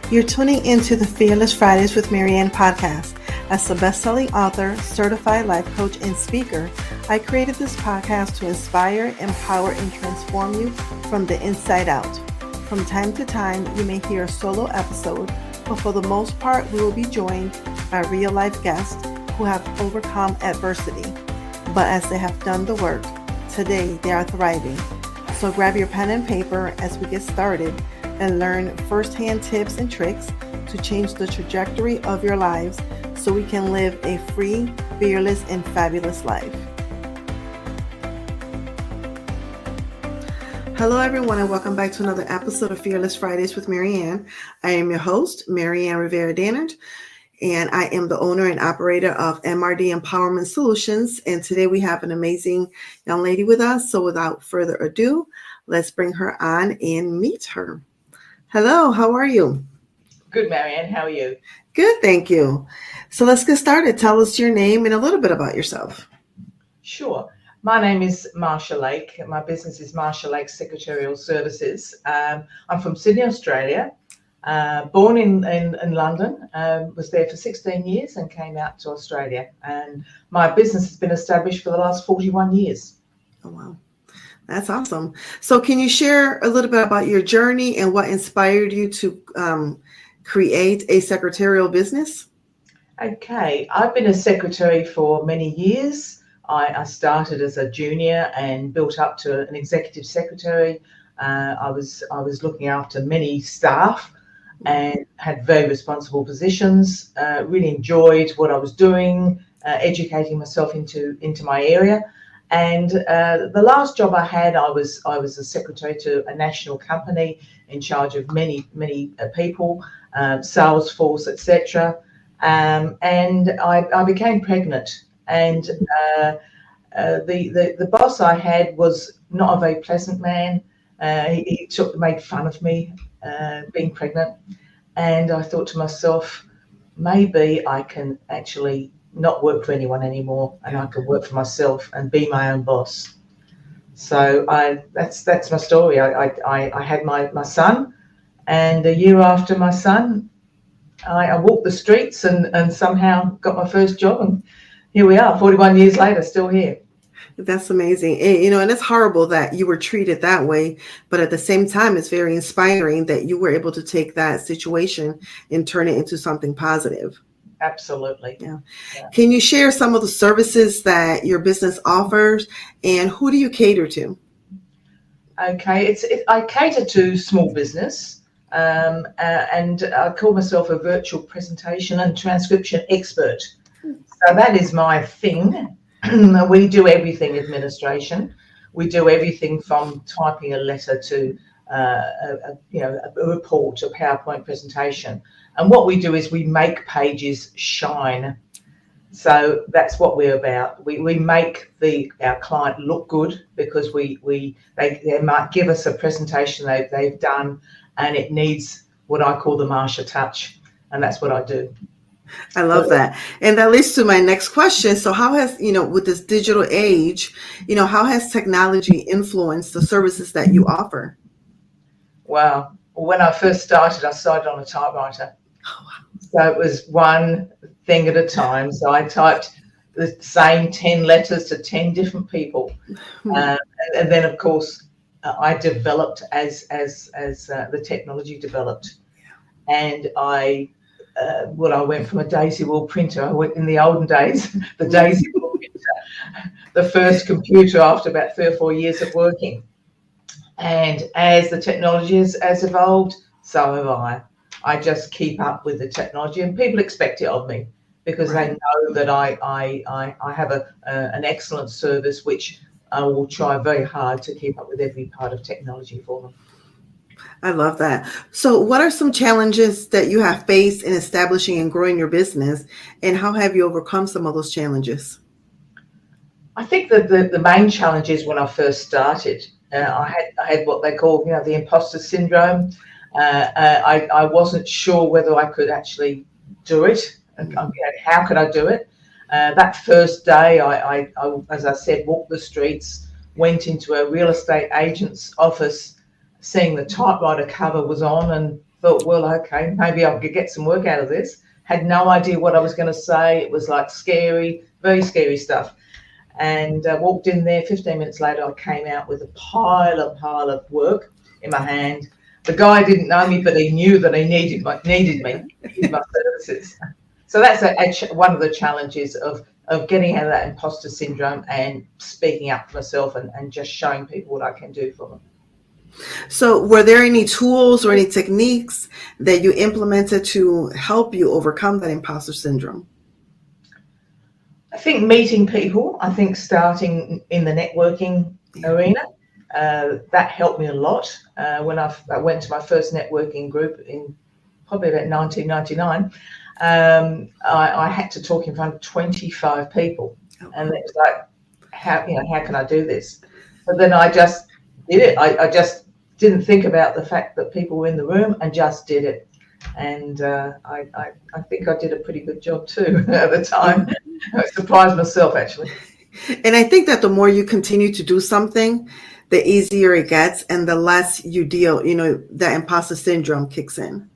You're tuning into the Fearless Fridays with Maryann podcast. As a best-selling author, certified life coach, and speaker, I created this podcast to inspire, empower, and transform you from the inside out. From time to time, you may hear a solo episode, but for the most part, we will be joined by real-life guests who have overcome adversity. But as they have done the work, today they are thriving. So grab your pen and paper as we get started and learn firsthand tips and tricks to change the trajectory of your lives so we can live a free, fearless, and fabulous life. Hello, everyone, and welcome back to another episode of Fearless Fridays with Maryann. I am your host, Maryann Rivera-Dannert, and I am the owner and operator of MRD Empowerment Solutions. And today we have an amazing young lady with us. So without further ado, let's bring her on and meet her. Hello, how are you? Good, Maryann. How are you? Good, thank you. So let's get started. Tell us your name and a little bit about yourself. Sure. My name is Marsha Lake. My business is Marsha Lake Secretarial Services. I'm from Sydney, Australia. Born in London, was there for 16 years and came out to Australia. And my business has been established for the last 41 years. Oh, wow. That's awesome. So can you share a little bit about your journey and what inspired you to create a secretarial business? Okay. I've been a secretary for many years. I started as a junior and built up to an executive secretary. I was looking after many staff and had very responsible positions. Really enjoyed what I was doing, educating myself into my area. And the last job I had, I was a secretary to a national company in charge of many people, sales force, etc. And I became pregnant, and the boss I had was not a very pleasant man. He made fun of me being pregnant, and I thought to myself, maybe I can actually not work for anyone anymore, and I can work for myself and be my own boss. So that's my story. I had my son, and a year after my son, I walked the streets and somehow got my first job, and here we are, 41 years later, still here. That's amazing. And it's horrible that you were treated that way, but at the same time, it's very inspiring that you were able to take that situation and turn it into something positive. Absolutely. Yeah. Can you share some of the services that your business offers and who do you cater to? Okay, I cater to small business, and I call myself a virtual presentation and transcription expert. So that is my thing. We do everything administration. We do everything from typing a letter to a report, a PowerPoint presentation. And what we do is we make pages shine. So that's what we're about. We make our client look good because they might give us a presentation they've done, and it needs what I call the Marsha touch, and that's what I do. I love that. And that leads to my next question. So how has, with this digital age, how has technology influenced the services that you offer? Wow. Well, when I first started, I started on a typewriter. Oh, wow. So it was one thing at a time. So I typed the same 10 letters to 10 different people. And then, of course, I developed as the technology developed. And I went from a daisy wheel printer. I went in the olden days, the daisy wheel printer, the first computer after about 3 or 4 years of working. And as the technology has evolved, so have I. I just keep up with the technology, and people expect it of me because They know that I have an excellent service, which I will try very hard to keep up with every part of technology for them. I love that. So what are some challenges that you have faced in establishing and growing your business, and how have you overcome some of those challenges? I think that the main challenge is when I first started, I had what they call, the imposter syndrome. I wasn't sure whether I could actually do it. How could I do it? That first day, I, as I said, walked the streets, went into a real estate agent's office, seeing the typewriter cover was on, and thought, well, okay, maybe I could get some work out of this. Had no idea what I was going to say. It was like scary, very scary stuff. And walked in there. 15 minutes later, I came out with a pile of work in my hand. The guy didn't know me, but he knew that he needed my services. So that's one of the challenges of getting out of that imposter syndrome and speaking up for myself and just showing people what I can do for them. So were there any tools or any techniques that you implemented to help you overcome that imposter syndrome? I think meeting people, I think starting in the networking arena, that helped me a lot. When I went to my first networking group in probably about 1999, I had to talk in front of 25 people. And it was like, how can I do this? But then I just did it. I just didn't think about the fact that people were in the room and just did it. And I think I did a pretty good job too at the time. I surprised myself, actually. And I think that the more you continue to do something, the easier it gets and the less you deal, that imposter syndrome kicks in.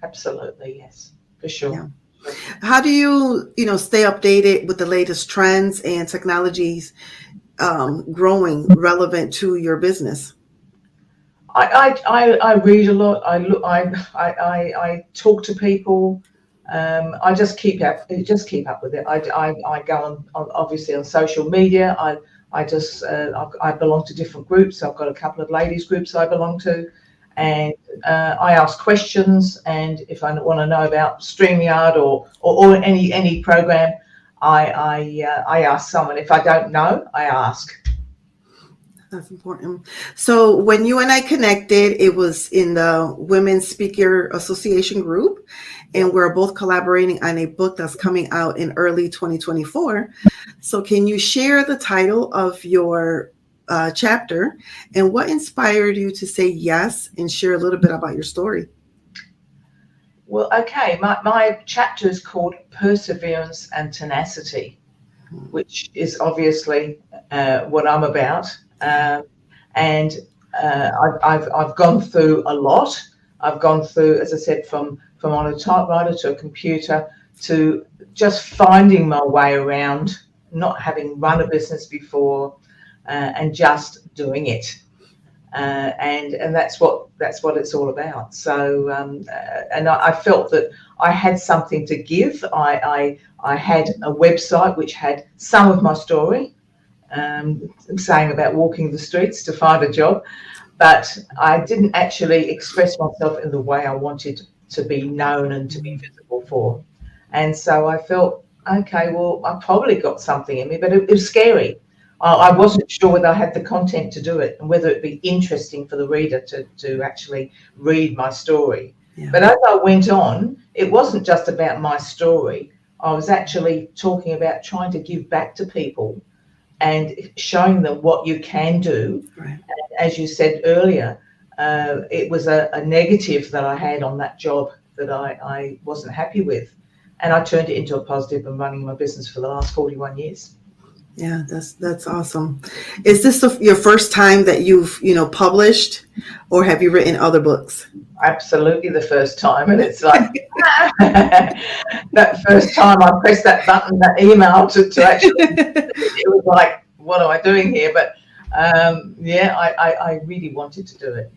Absolutely, yes, for sure. Yeah. How do you, stay updated with the latest trends and technologies growing relevant to your business? I read a lot. I talk to people. I just keep up with it. I go on obviously on social media. I belong to different groups. I've got a couple of ladies groups I belong to, and I ask questions. And if I want to know about StreamYard or any program, I ask someone. If I don't know, I ask. That's important. So when you and I connected, it was in the Women's Speaker Association group, and we're both collaborating on a book that's coming out in early 2024. So can you share the title of your chapter and what inspired you to say yes and share a little bit about your story? Well, okay, my chapter is called Perseverance and Tenacity, which is obviously what I'm about. And I've gone through a lot. I've gone through, as I said, from on a typewriter to a computer to just finding my way around, not having run a business before, and just doing it. And that's what it's all about. So and I felt that I had something to give. I had a website which had some of my story. Saying about walking the streets to find a job, but I didn't actually express myself in the way I wanted to be known and to be visible for. And so I felt, okay, well, I probably got something in me, but it was scary. I wasn't sure whether I had the content to do it and whether it'd be interesting for the reader to actually read my story. Yeah. But as I went on, it wasn't just about my story. I was actually talking about trying to give back to people and showing them what you can do. Right. And as you said earlier, it was a negative that I had on that job that I wasn't happy with. And I turned it into a positive and running my business for the last 41 years. Yeah, that's awesome. Is this your first time that you've, published, or have you written other books? Absolutely the first time. And it's like, that first time I pressed that button, that email to actually, it was like, what am I doing here? But I really wanted to do it.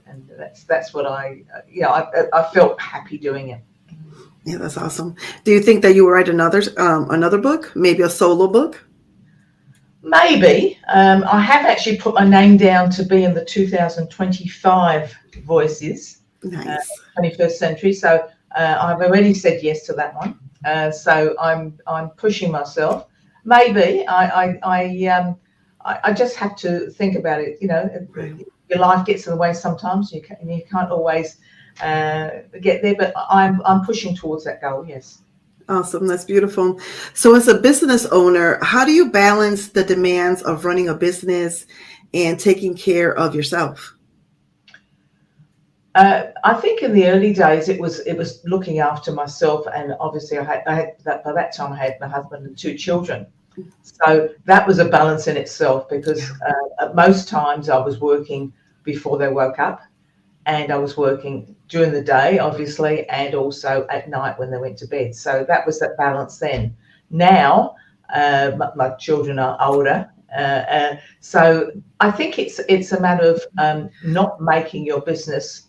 And that's what I felt happy doing it. Yeah, that's awesome. Do you think that you will write another book, maybe a solo book? Maybe. I have actually put my name down to be in the 2025 Voices, nice. 21st Century. So I've already said yes to that one. So I'm pushing myself. Maybe I just have to think about it. Right. Your life gets in the way sometimes. You can't always get there, but I'm pushing towards that goal. Yes. Awesome. That's beautiful. So as a business owner, how do you balance the demands of running a business and taking care of yourself? I think in the early days it was looking after myself, and obviously I had that by that time I had my husband and 2 children. So that was a balance in itself, because at most times I was working before they woke up, and I was working during the day, obviously, and also at night when they went to bed. So that was that balance then. Now, my children are older. So I think it's a matter of not making your business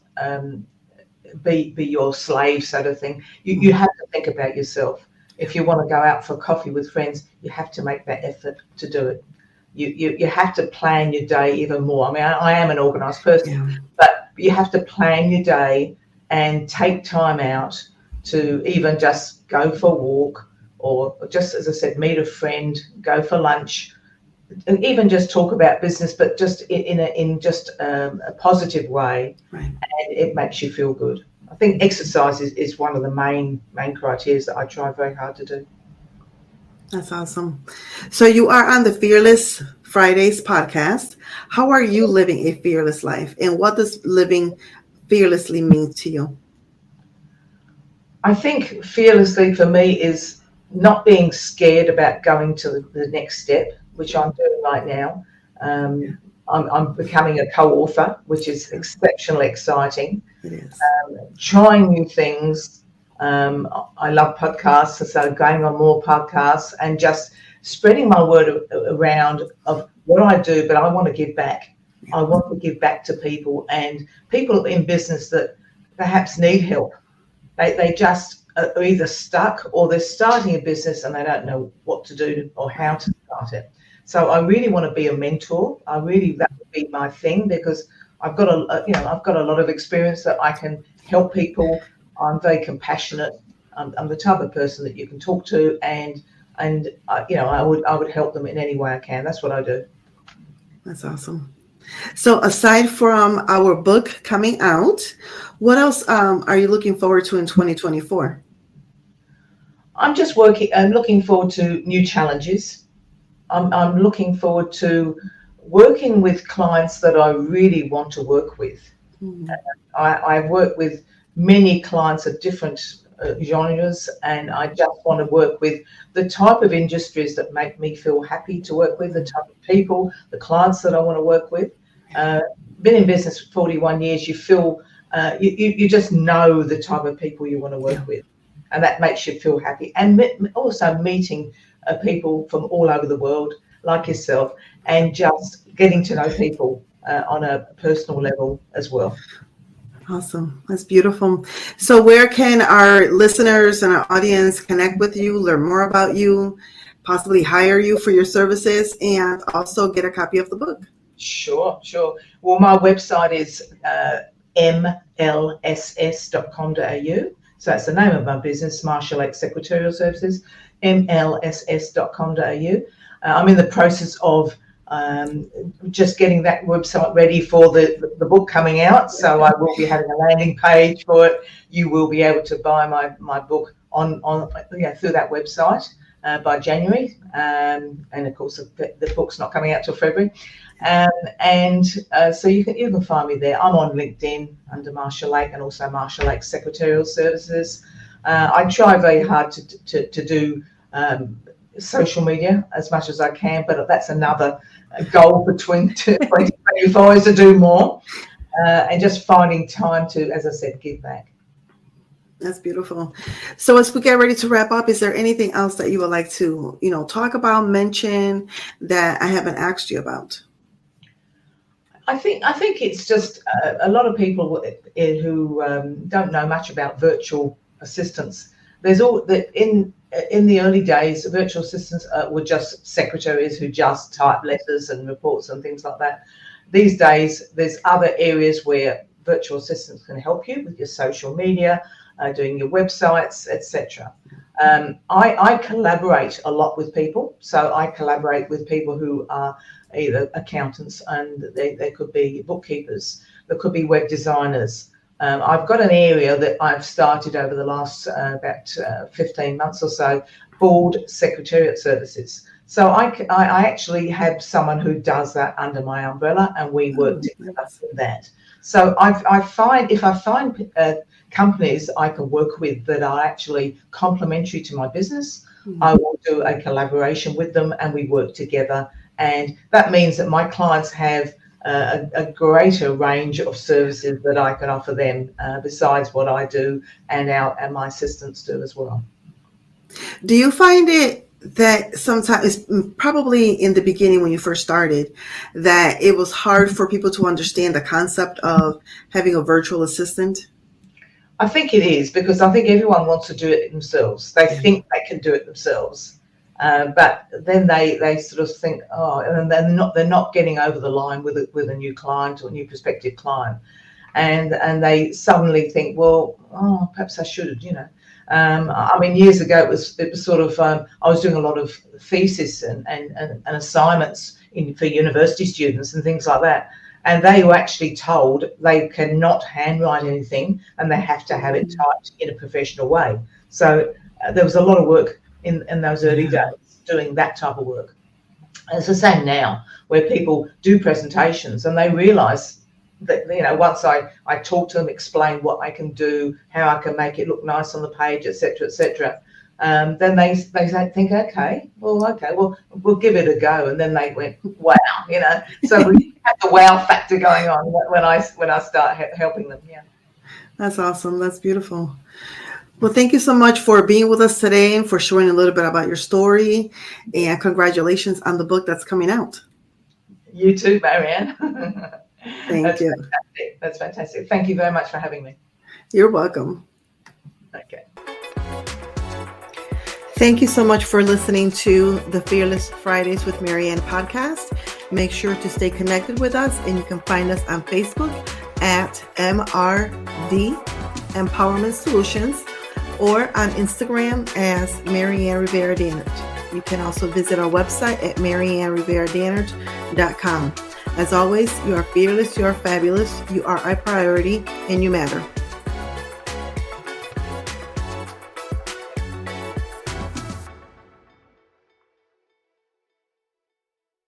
be your slave sort of thing. You have to think about yourself. If you want to go out for coffee with friends, you have to make that effort to do it. You have to plan your day even more. I mean, I am an organised person, but you have to plan your day and take time out to even just go for a walk, or just, as I said, meet a friend, go for lunch, and even just talk about business, but just in a positive way, right. And it makes you feel good. I think exercise is one of the main criteria that I try very hard to do. That's awesome. So you are on the Fearless Fridays podcast. How are you living a fearless life, and what does living fearlessly mean to you? I think fearlessly for me is not being scared about going to the next step, which I'm doing right now. I'm becoming a co-author, which is exceptionally exciting. It is. Trying new things. I love podcasts, so going on more podcasts and just spreading my word around of what I do, but I want to give back. I want to give back to people, and people in business that perhaps need help. They just are either stuck, or they're starting a business and they don't know what to do or how to start it. So I really want to be a mentor. That would be my thing, because I've got a lot of experience that I can help people. I'm very compassionate. I'm the type of person that you can talk to, and I would help them in any way I can. That's what I do. That's awesome. So aside from our book coming out, what else are you looking forward to in 2024? I'm just looking forward to new challenges. I'm looking forward to working with clients that I really want to work with. Mm-hmm. I've worked with many clients of different genres, and I just want to work with the type of industries that make me feel happy to work with, the type of people, the clients that I want to work with. Been in business for 41 years, you feel, you just know the type of people you want to work with, and that makes you feel happy. And also meeting people from all over the world like yourself, and just getting to know people on a personal level as well. Awesome. That's beautiful. So where can our listeners and our audience connect with you, learn more about you, possibly hire you for your services, and also get a copy of the book? Sure. Well, my website is mlss.com.au. So that's the name of my business, Marsha Lake Secretarial Services, mlss.com.au. I'm in the process of just getting that website ready for the book coming out. So I will be having a landing page for it. You will be able to buy my book on through that website by January. And of course, the book's not coming out till February. So you can find me there. I'm on LinkedIn under Marsha Lake, and also Marsha Lake Secretarial Services. I try very hard to do social media as much as I can, but that's another goal between 2024 is to do more, and just finding time to, as I said, give back. That's beautiful. So as we get ready to wrap up, is there anything else that you would like to, talk about, mention that I haven't asked you about? I think it's just a lot of people who don't know much about virtual assistants. There's all that in the early days, virtual assistants were just secretaries who just type letters and reports and things like that. These days, there's other areas where virtual assistants can help you with your social media, doing your websites, etc. I collaborate a lot with people. So I collaborate with people who are either accountants, and they could be bookkeepers, there could be web designers. I've got an area that I've started over the last about 15 months or so called Secretarial Services. So I actually have someone who does that under my umbrella, and we work together with that. So I find companies I can work with that are actually complementary to my business, I will do a collaboration with them, and we work together. And that means that my clients have a greater range of services that I can offer them besides what I do and my assistants do as well. Do you find it that sometimes, probably in the beginning when you first started, that it was hard for people to understand the concept of having a virtual assistant? I think it is, because I think everyone wants to do it themselves. They think they can do it themselves, but then they sort of think, oh, and they're not getting over the line with a new client or a new prospective client, and they suddenly think, well, perhaps I should, I mean, years ago it was sort of I was doing a lot of thesis and assignments for university students and things like that. And they were actually told they cannot handwrite anything and they have to have it typed in a professional way. So there was a lot of work in those early days doing that type of work. And it's the same now, where people do presentations and they realise that, once I talk to them, explain what I can do, how I can make it look nice on the page, etc., then they think, okay, well, we'll give it a go. And then they went, wow, So we have the wow factor going on when I start helping them. Yeah, that's awesome. That's beautiful. Well, thank you so much for being with us today and for sharing a little bit about your story. And congratulations on the book that's coming out. You too, Maryann. Thank you. Fantastic. That's fantastic. Thank you very much for having me. You're welcome. Okay. Thank you so much for listening to the Fearless Fridays with Maryann podcast. Make sure to stay connected with us, and you can find us on Facebook at MRD Empowerment Solutions or on Instagram as Maryann Rivera Dannert. You can also visit our website at maryannriveradannert.com. As always, you are fearless, you are fabulous, you are a priority, and you matter.